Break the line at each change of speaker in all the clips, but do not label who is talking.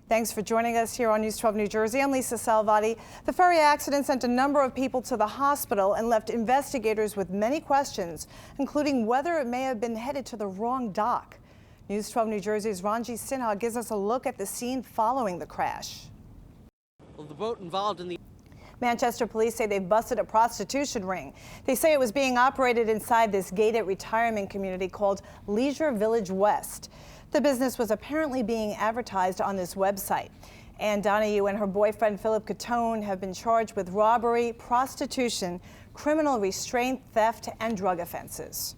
Thanks for joining us here on News 12 New Jersey. I'm Lisa Salvati. The ferry accident sent a number of people to the hospital and left investigators with many questions, including whether it may have been headed to the wrong dock. News 12 New Jersey's Ranji Sinha gives us a look at the scene following the crash.
Well, the boat involved in the
Manchester police say they've busted a prostitution ring. They say it was being operated inside this gated retirement community called Leisure Village West. The business was apparently being advertised on this website. Ann Donahue and her boyfriend Philip Catone have been charged with robbery, prostitution, criminal restraint, theft, and drug offenses.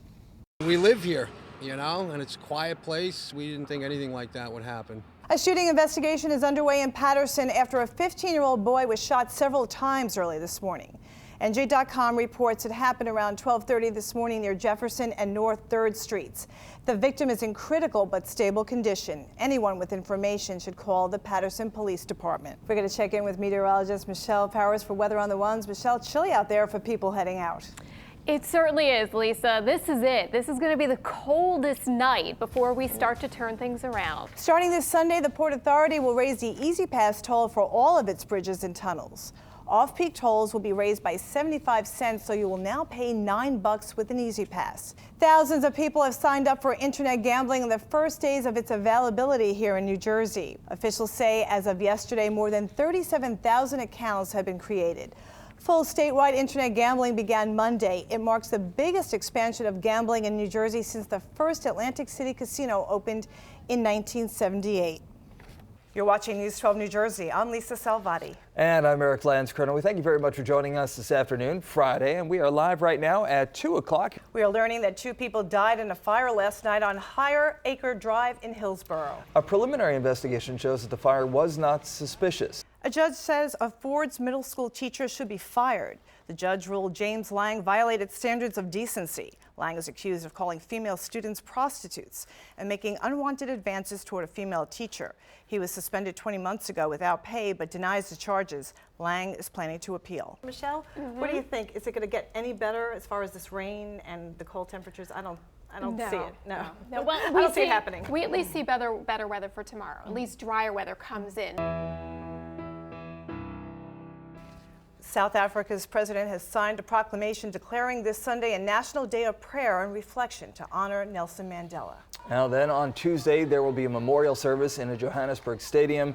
We live here, and it's a quiet place. We didn't think anything like that would happen.
A shooting investigation is underway in Patterson after a 15-year-old boy was shot several times early this morning. NJ.com reports it happened around 12:30 this morning near Jefferson and North 3rd Streets. The victim is in critical but stable condition. Anyone with information should call the Patterson Police Department. We're going to check in with meteorologist Michelle Powers for Weather on the Ones. Michelle, chilly out there for people heading out.
It certainly is, Lisa. This is it. This is going to be the coldest night before we start to turn things around.
Starting this Sunday, the Port Authority will raise the Easy Pass toll for all of its bridges and tunnels. Off-peak tolls will be raised by 75 cents, so you will now pay $9 with an Easy Pass. Thousands of people have signed up for internet gambling in the first days of its availability here in New Jersey. Officials say as of yesterday, more than 37,000 accounts have been created. Full statewide internet gambling began Monday. It marks the biggest expansion of gambling in New Jersey since the first Atlantic City casino opened in 1978. You're watching News 12 New Jersey. I'm Lisa Salvati.
And I'm Eric Lance-Colonel. We thank you very much for joining us this afternoon, Friday, and we are live right now at 2 o'clock.
We are learning that 2 people died in a fire last night on Higher Acre Drive in Hillsborough.
A preliminary investigation shows that the fire was not suspicious.
A judge says a Ford's middle school teacher should be fired. The judge ruled James Lang violated standards of decency. Lang is accused of calling female students prostitutes and making unwanted advances toward a female teacher. He was suspended 20 months ago without pay but denies the charges. Lang is planning to appeal. Michelle, what do you think? Is it going to get any better as far as this rain and the cold temperatures? I don't see it. No.
Well,
I don't see it happening.
We at least see better weather for tomorrow. At least drier weather comes in.
South Africa's president has signed a proclamation declaring this Sunday a national day of prayer and reflection to honor Nelson Mandela.
Now then, on Tuesday, there will be a memorial service in a Johannesburg stadium.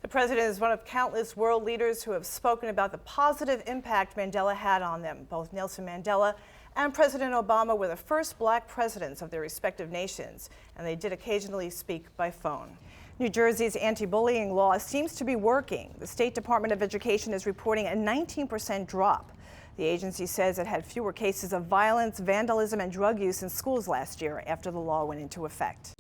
The president is one of countless world leaders who have spoken about the positive impact Mandela had on them. Both Nelson Mandela and President Obama were the first black presidents of their respective nations, and they did occasionally speak by phone. New Jersey's anti-bullying law seems to be working. The State Department of Education is reporting a 19% drop. The agency says it had fewer cases of violence, vandalism, and drug use in schools last year after the law went into effect.